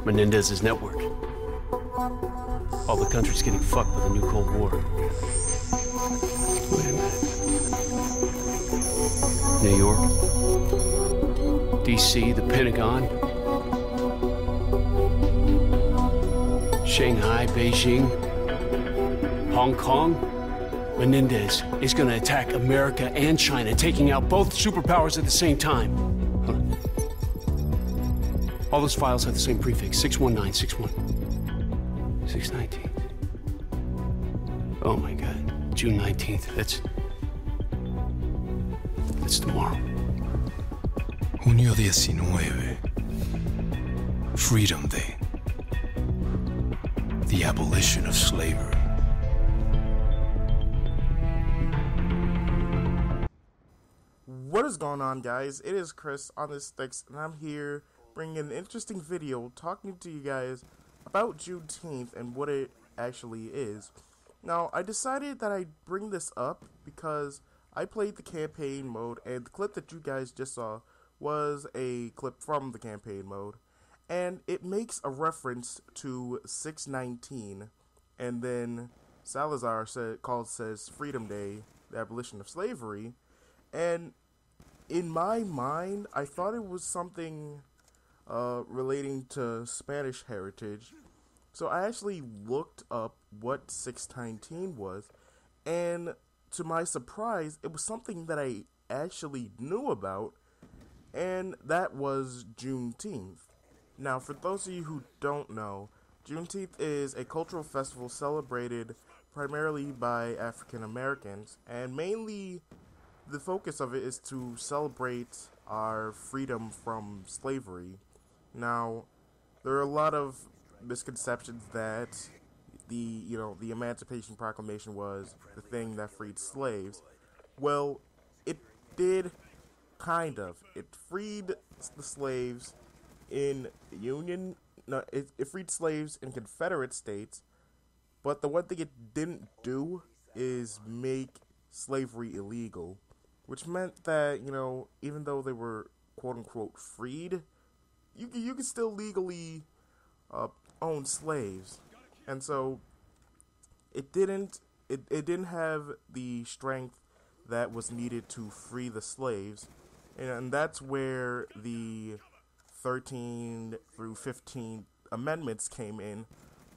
Menendez's network. All the country's getting fucked with a new Cold War. Wait a minute. New York? D.C., the Pentagon? Shanghai, Beijing? Hong Kong? Menendez is going to attack America and China, taking out both superpowers at the same time. All those files have the same prefix, 61961. 619. Oh my God, June 19th. That's tomorrow. Junio 19. Freedom Day. The abolition of slavery. What is going on, guys? It is Chris on this Sticks, and I'm here bringing an interesting video talking to you guys about Juneteenth and what it actually is. Now, I decided that I'd bring this up because I played the campaign mode, and the clip that you guys just saw was a clip from the campaign mode, and it makes a reference to 619, and then Salazar says Freedom Day, the abolition of slavery, and in my mind, I thought it was something relating to Spanish heritage. So I actually looked up what 619 was, and to my surprise, it was something that I actually knew about, and that was Juneteenth. Now, for those of you who don't know, Juneteenth is a cultural festival celebrated primarily by African Americans, and mainly the focus of it is to celebrate our freedom from slavery. Now, there are a lot of misconceptions that the Emancipation Proclamation was the thing that freed slaves. Well, it did kind of. It freed the slaves in Union. No, it freed slaves in Confederate states, but the one thing it didn't do is make slavery illegal. Which meant that, even though they were quote-unquote freed, you could still legally own slaves. And so it didn't have the strength that was needed to free the slaves. And that's where the 13 through 15 amendments came in,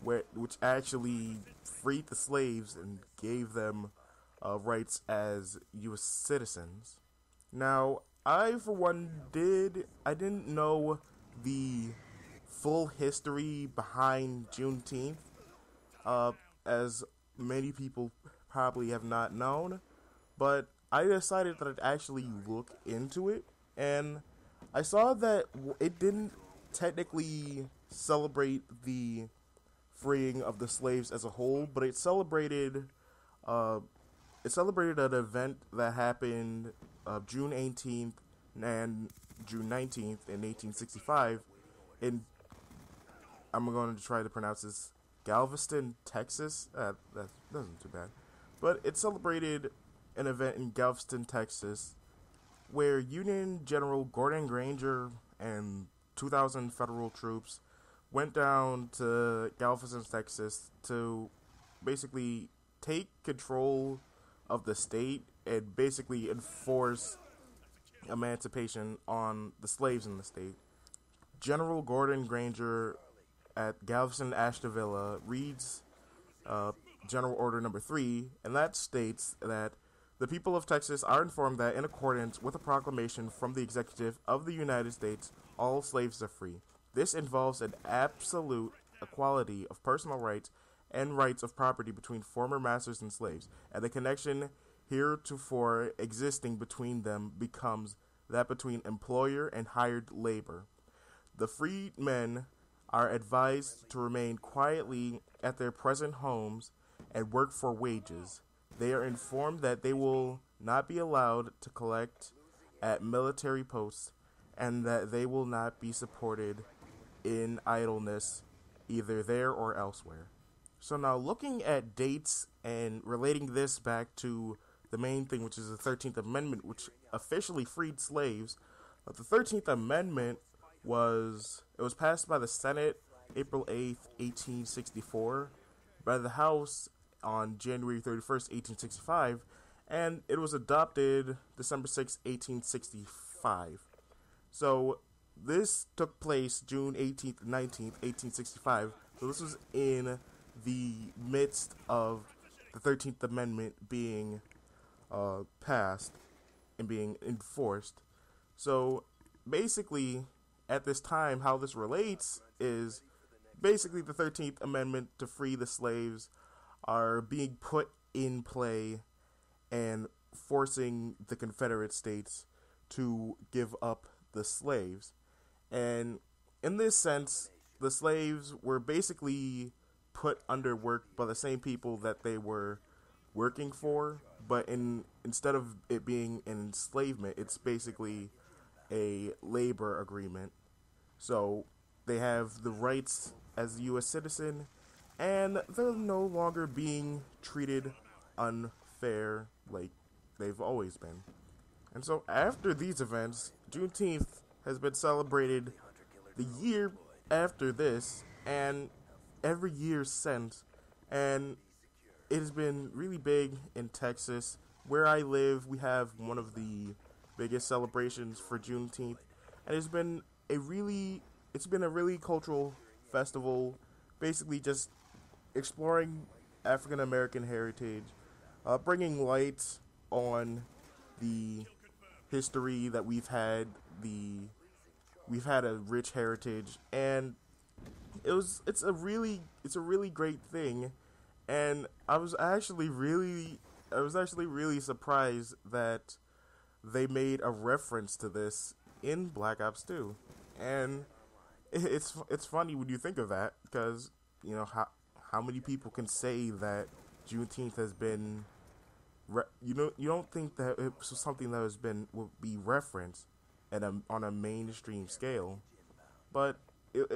which actually freed the slaves and gave them rights as U.S. citizens. Now, I, for one, didn't know the full history behind Juneteenth, as many people probably have not known, but I decided that I'd actually look into it, and I saw that it didn't technically celebrate the freeing of the slaves as a whole, but it celebrated an event that happened June 18th and June 19th in 1865 in, I'm going to try to pronounce this, Galveston, Texas. That wasn't too bad. But it celebrated an event in Galveston, Texas, where Union General Gordon Granger and 2,000 federal troops went down to Galveston, Texas to basically take control of the state and basically enforce emancipation on the slaves in the state. General Gordon Granger at Galveston Ashtabula reads General Order Number 3, and that states that the people of Texas are informed that in accordance with a proclamation from the executive of the United States, all slaves are free. This involves an absolute equality of personal rights and rights of property between former masters and slaves, and the connection heretofore existing between them becomes that between employer and hired labor. The freedmen are advised to remain quietly at their present homes and work for wages. They are informed that they will not be allowed to collect at military posts and that they will not be supported in idleness either there or elsewhere. So now, looking at dates and relating this back to the main thing, which is the 13th Amendment, which officially freed slaves, the 13th Amendment was passed by the Senate April 8th, 1864, by the House on January 31st, 1865, and it was adopted December 6th, 1865. So this took place June 18th, 19th, 1865. So this was in the midst of the 13th Amendment being passed and being enforced. So basically, at this time, how this relates is basically the 13th Amendment to free the slaves are being put in play and forcing the Confederate States to give up the slaves. And in this sense, the slaves were basically put under work by the same people that they were working for, but instead of it being an enslavement, it's basically a labor agreement. So they have the rights as a U.S. citizen, and they're no longer being treated unfair like they've always been. And so after these events, Juneteenth has been celebrated the year after this and every year since, and it has been really big in Texas. Where I live, we have one of the biggest celebrations for Juneteenth, and it's been a really cultural festival, basically just exploring African American heritage, bringing light on the history that we've had. We've had a rich heritage, and it's a really great thing. And I was actually really surprised that they made a reference to this in Black Ops 2. And it's funny when you think of that, because you know how many people can say that Juneteenth has been you don't think that it's something that will be referenced on a mainstream scale, but it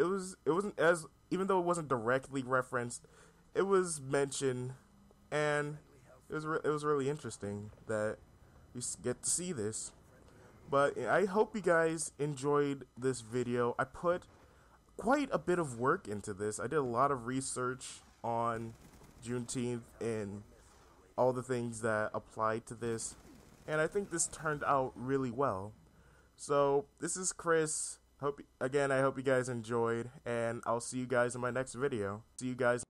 wasn't, as even though it wasn't directly referenced, it was mentioned, and it was really interesting that we get to see this. But I hope you guys enjoyed this video. I put quite a bit of work into this. I did a lot of research on Juneteenth and all the things that apply to this, and I think this turned out really well. So this is Chris. I hope you guys enjoyed, and I'll see you guys in my next video. See you guys.